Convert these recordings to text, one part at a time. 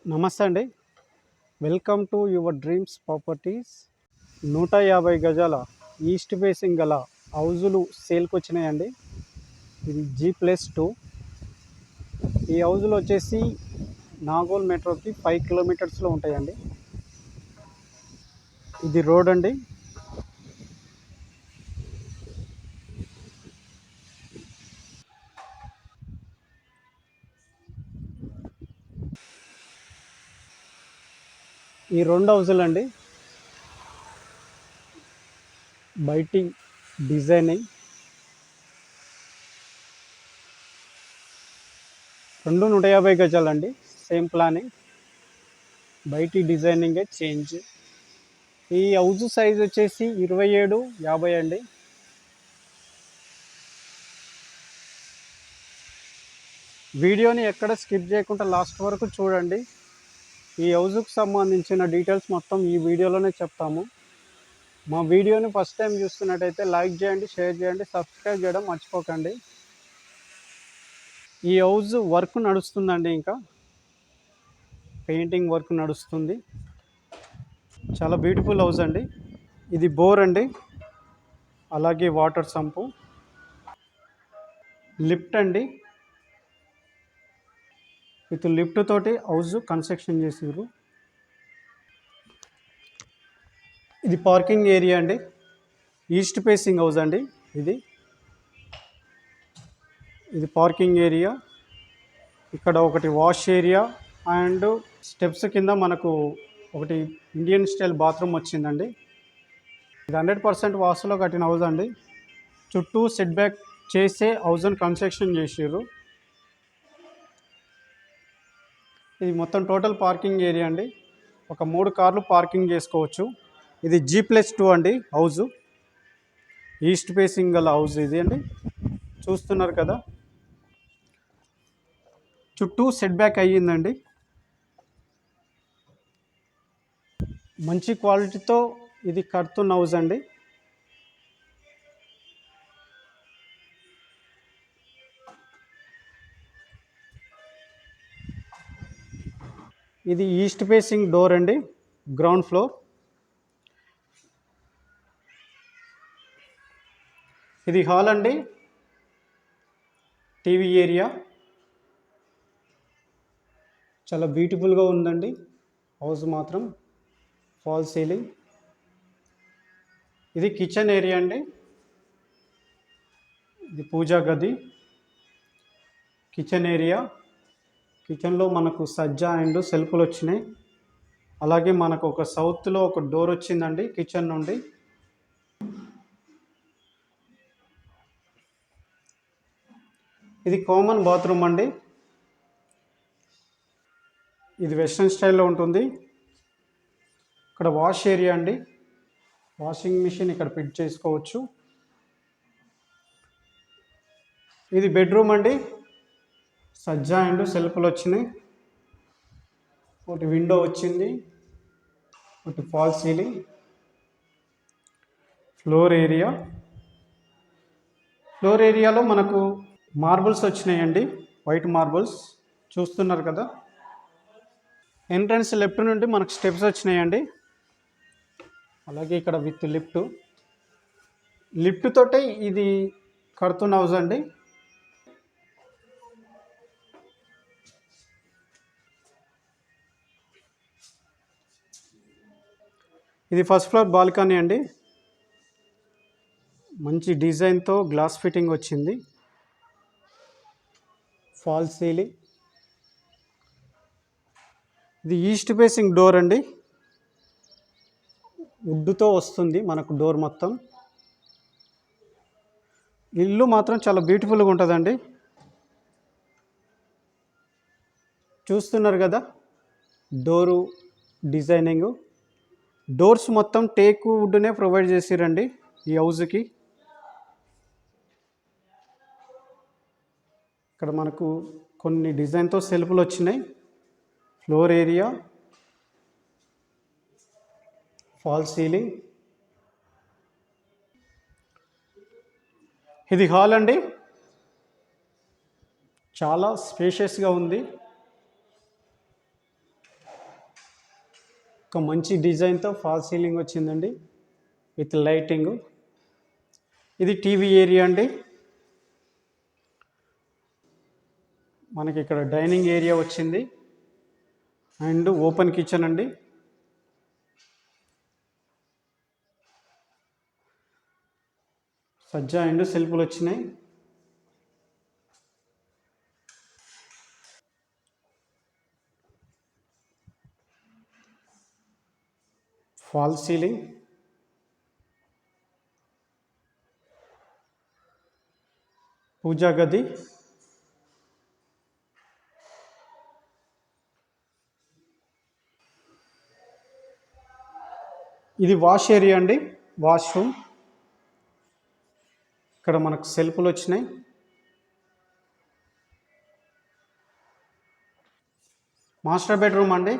నమస్తే అండి. Welcome to your dreams properties. 150 గజాల ఈస్ట్ ఫేసింగ్ గల హౌజులు సేల్కి వచ్చినాయండి. ఇది G+2. ఈ హౌజులు వచ్చేసి నాగోల్ మెట్రోకి 5 కిలోమీటర్స్లో ఉంటాయండి. ఇది రోడ్ అండి. ఈ 2 హౌజులు అండి. బయటి డిజైనింగ్ 150 గజాలండి. సేమ్ ప్లానింగ్, బయటి డిజైనింగే చేంజ్. ఈ హౌజ్ సైజ్ వచ్చేసి 27-50 అండి. వీడియోని ఎక్కడ స్కిప్ చేయకుండా లాస్ట్ వరకు చూడండి. ఈ హౌజ్కి సంబంధించిన డీటెయిల్స్ మొత్తం ఈ వీడియోలోనే చెప్తాము. మా వీడియోని ఫస్ట్ టైం చూస్తున్నట్టయితే లైక్ చేయండి, షేర్ చేయండి, సబ్స్క్రైబ్ చేయడం మర్చిపోకండి. ఈ హౌజ్ వర్క్ నడుస్తుందండి, ఇంకా పెయింటింగ్ వర్క్ నడుస్తుంది. చాలా బ్యూటిఫుల్ హౌస్ అండి. ఇది బోర్ అండి, అలాగే వాటర్ సంపు, లిఫ్ట్ అండి. విత్ లిఫ్ట్ తోటి హౌస్ కన్స్ట్రక్షన్ చేసారు. ఇది పార్కింగ్ ఏరియా అండి. ఈస్ట్ ఫేసింగ్ హౌస్ అండి. ఇది పార్కింగ్ ఏరియా. ఇక్కడ ఒకటి వాష్ ఏరియా అండ్ స్టెప్స్ కింద మనకు ఒకటి ఇండియన్ స్టైల్ బాత్రూమ్ వచ్చిందండి. ఇది 100% వాస్తులో కట్టిన హౌస్ అండి. చుట్టూ సెట్ బ్యాక్ చేసే హౌస్ని కన్స్ట్రక్షన్ చేసారు. ఇది మొత్తం టోటల్ పార్కింగ్ ఏరియా అండి. ఒక 3 కార్లు పార్కింగ్ చేసుకోవచ్చు. ఇది G+2 అండి హౌజు. ఈస్ట్ ఫేసింగ్ గల హౌస్ ఇది అండి. చూస్తున్నారు కదా, చుట్టూ సెట్ బ్యాక్ అయ్యిందండి. మంచి క్వాలిటీతో ఇది కడుతున్న హౌస్ అండి. ఇది ఈస్ట్ ఫేసింగ్ డోర్ అండి, గ్రౌండ్ ఫ్లోర్. ఇది హాల్ అండి, టీవీ ఏరియా. చాలా బ్యూటిఫుల్గా ఉందండి హౌస్ మాత్రం. Fall ceiling. ఇది కిచెన్ ఏరియా అండి. ఇది పూజా గది, కిచెన్ ఏరియా. కిచెన్లో మనకు సజ్జా అండ్ సెల్ఫ్లు వచ్చినాయి. అలాగే మనకు ఒక సౌత్లో ఒక డోర్ వచ్చిందండి కిచెన్ నుండి. ఇది కామన్ బాత్రూమ్ అండి. ఇది వెస్ట్రన్ స్టైల్లో ఉంటుంది. ఇక్కడ వాష్ ఏరియా అండి. వాషింగ్ మిషన్ ఇక్కడ ఫిట్ చేసుకోవచ్చు. ఇది బెడ్రూమ్ అండి. సజ్జా అండ్ సెల్ఫ్లు వచ్చినాయి. ఒకటి విండో వచ్చింది, ఒకటి ఫాల్ సీలింగ్. ఫ్లోర్ ఏరియాలో మనకు మార్బుల్స్ వచ్చినాయండి, వైట్ మార్బుల్స్. చూస్తున్నారు కదా. ఎంట్రన్స్ లెఫ్ట్ నుండి మనకు స్టెప్స్ వచ్చినాయండి. అలాగే ఇక్కడ విత్ లిఫ్ట్ తోటే ఇది కడుతున్న హౌస్ అండి. ఇది ఫస్ట్ ఫ్లోర్ బాల్కనీ అండి. మంచి డిజైన్తో గ్లాస్ ఫిట్టింగ్ వచ్చింది. Fall ceiling. ఇది ఈస్ట్ ఫేసింగ్ డోర్ అండి. వుడ్తో వస్తుంది మనకు డోర్ మొత్తం. ఇల్లు మాత్రం చాలా బ్యూటిఫుల్గా ఉంటుందండి. చూస్తున్నారు కదా డోరు డిజైనింగ్. డోర్స్ మొత్తం టేక్ వుడ్నే ప్రొవైడ్ చేసిరండి ఈ హౌస్కి. ఇక్కడ మనకు కొన్ని డిజైన్తో సెల్ఫ్లు వచ్చినాయి. Floor area, fall ceiling. ఇది హాల్ అండి. చాలా స్పేషియస్గా ఉంది. ఒక మంచి డిజైన్తో ఫాల్ సీలింగ్ వచ్చిందండి విత్ లైటింగ్. ఇది టీవీ ఏరియా అండి. మనకి ఇక్కడ డైనింగ్ ఏరియా వచ్చింది అండ్ ఓపెన్ కిచెన్ అండి. సజ్జా అండ్ సెల్ఫ్లు వచ్చినాయి. ఫాల్ సీలింగ్, పూజా గది, ఇది వాష్ ఏరియా అండి, వాష్రూమ్. ఇక్కడ మనకు సెల్ఫ్లు వచ్చినాయి. మాస్టర్ బెడ్రూమ్ అండి.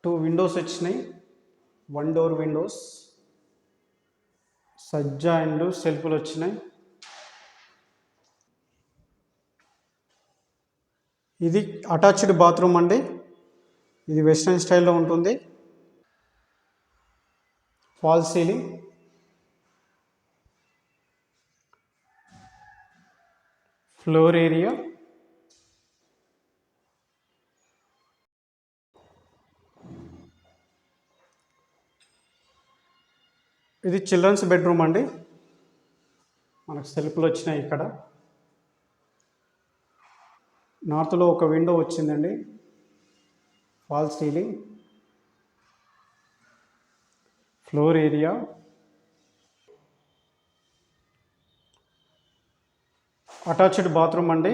టూ విండోస్ వచ్చినాయి, 1 డోర్ విండోస్. సజ్జా అండ్ సెల్ఫ్లు వచ్చినాయి. ఇది అటాచ్డ్ బాత్రూమ్ అండి. ఇది వెస్ట్రన్ స్టైల్లో ఉంటుంది. ఫాల్ సీలింగ్, ఫ్లోర్ ఏరియా, ఇది చిల్డ్రన్స్ బెడ్రూమ్ అండి. మనకు సెల్ఫ్లు వచ్చినాయి. ఇక్కడ నార్త్లో ఒక విండో వచ్చిందండి. Fall ceiling, floor area, attached bathroom అండి.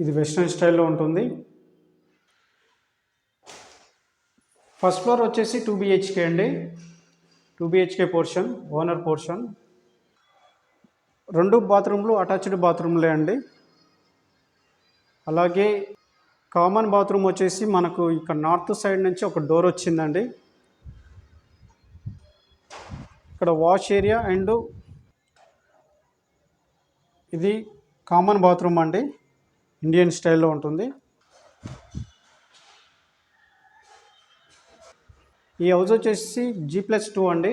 ఇది వెస్ట్రన్ స్టైల్లో ఉంటుంది. ఫస్ట్ ఫ్లోర్ వచ్చేసి 2 BHK అండి. 2 BHK పోర్షన్, ఓనర్ పోర్షన్. 2 బాత్రూమ్లు అటాచ్డ్ బాత్రూమ్లే అండి. అలాగే కామన్ బాత్రూమ్ వచ్చేసి మనకు ఇక్కడ నార్త్ సైడ్ నుంచి ఒక డోర్ వచ్చిందండి. ఇక్కడ వాష్ ఏరియా అండ్ ఇది కామన్ బాత్రూమ్ అండి, ఇండియన్ స్టైల్లో ఉంటుంది. ఈ హౌస్ వచ్చేసి G+2 అండి.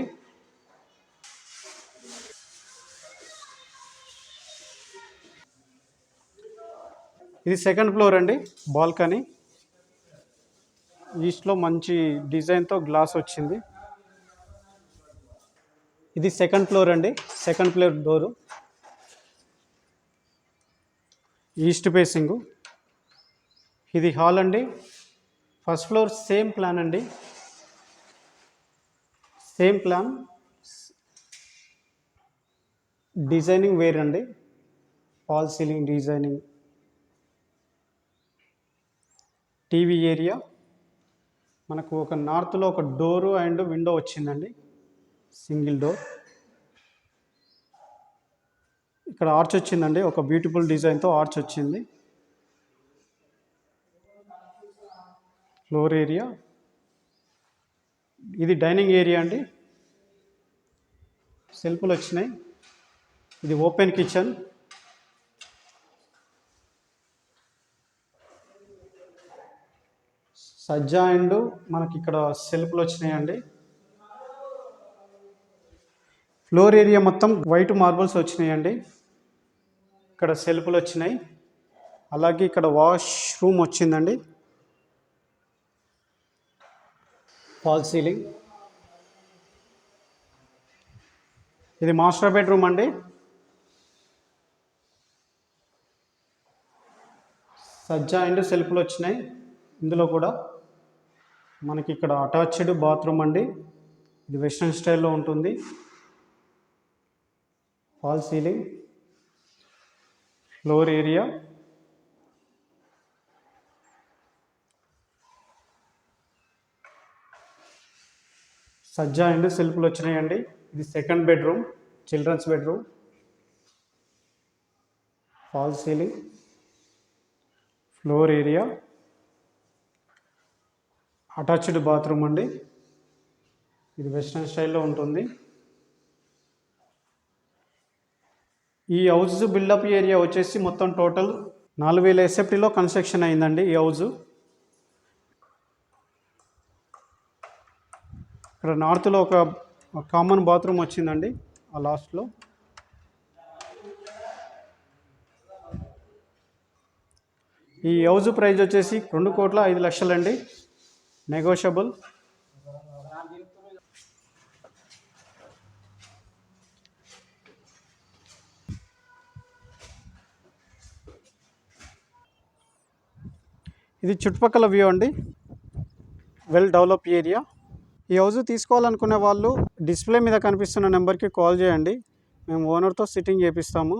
ఇది సెకండ్ ఫ్లోర్ అండి, బాల్కనీ. ఈస్ట్లో మంచి డిజైన్తో గ్లాస్ వచ్చింది. ఇది సెకండ్ ఫ్లోర్ అండి, second floor door, east facing. ఇది హాల్ అండి. ఫస్ట్ ఫ్లోర్ సేమ్ ప్లాన్ అండి, సేమ్ ప్లాన్, డిజైనింగ్ వేర్ అండి, fall ceiling designing. TV area, మనకు ఒక నార్త్లో ఒక డోరు అండ్ విండో వచ్చిందండి, సింగిల్ డోర్. ఇక్కడ ఆర్చ్ వచ్చిందండి, ఒక బ్యూటిఫుల్ డిజైన్తో ఆర్చ్ వచ్చింది. ఫ్లోర్ ఏరియా, ఇది డైనింగ్ ఏరియా అండి. సెల్ఫ్లు వచ్చినాయి. ఇది ఓపెన్ కిచెన్. సజ్జా అండ్ మనకి ఇక్కడ సెల్ఫ్లు వచ్చినాయండి. ఫ్లోర్ ఏరియా మొత్తం వైట్ మార్బుల్స్ వచ్చినాయండి. ఇక్కడ సెల్ఫ్లు వచ్చినాయి. అలాగే ఇక్కడ వాష్ రూమ్ వచ్చిందండి. ఫాల్ సీలింగ్, ఇది మాస్టర్ బెడ్రూమ్ అండి. సజ్జా అండ్ సెల్ఫ్లు వచ్చినాయి. ఇందులో కూడా మనకి ఇక్కడ అటాచ్డ్ బాత్రూమ్ అండి. ఇది వెస్ట్రన్ స్టైల్లో ఉంటుంది. ఫాల్ సీలింగ్, ఫ్లోర్ ఏరియా, సజ్జా అండ్ సెల్ఫ్లు వచ్చినాయండి. ఇది second bedroom, children's bedroom. Fall ceiling, floor area, attached bathroom అండి. ఇది వెస్ట్రన్ స్టైల్లో ఉంటుంది. ఈ హౌస్ బిల్డప్ ఏరియా వచ్చేసి మొత్తం టోటల్ 4000 ఎస్ఎఫ్టీలో కన్స్ట్రక్షన్ అయిందండి ఈ హౌజు. ఇక్కడ నార్త్లో ఒక కామన్ బాత్రూమ్ వచ్చిందండి ఆ లాస్ట్లో. ఈ హౌజ్ ప్రైస్ వచ్చేసి 2,05,00,000 అండి, నెగోషియబుల్. ఇది చుట్టుపక్కల వ్యూ అండి, వెల్ డెవలప్ ఏరియా. ఈ హౌజ్ తీసుకోవాలనుకునే వాళ్ళు డిస్ప్లే మీద కనిపిస్తున్న నెంబర్కి కాల్ చేయండి, మేము ఓనర్తో సిట్టింగ్ చేపిస్తాము.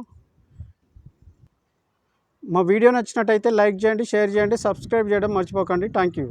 మా వీడియో నచ్చినట్టయితే లైక్ చేయండి, షేర్ చేయండి, సబ్స్క్రైబ్ చేయడం మర్చిపోకండి. Thank you.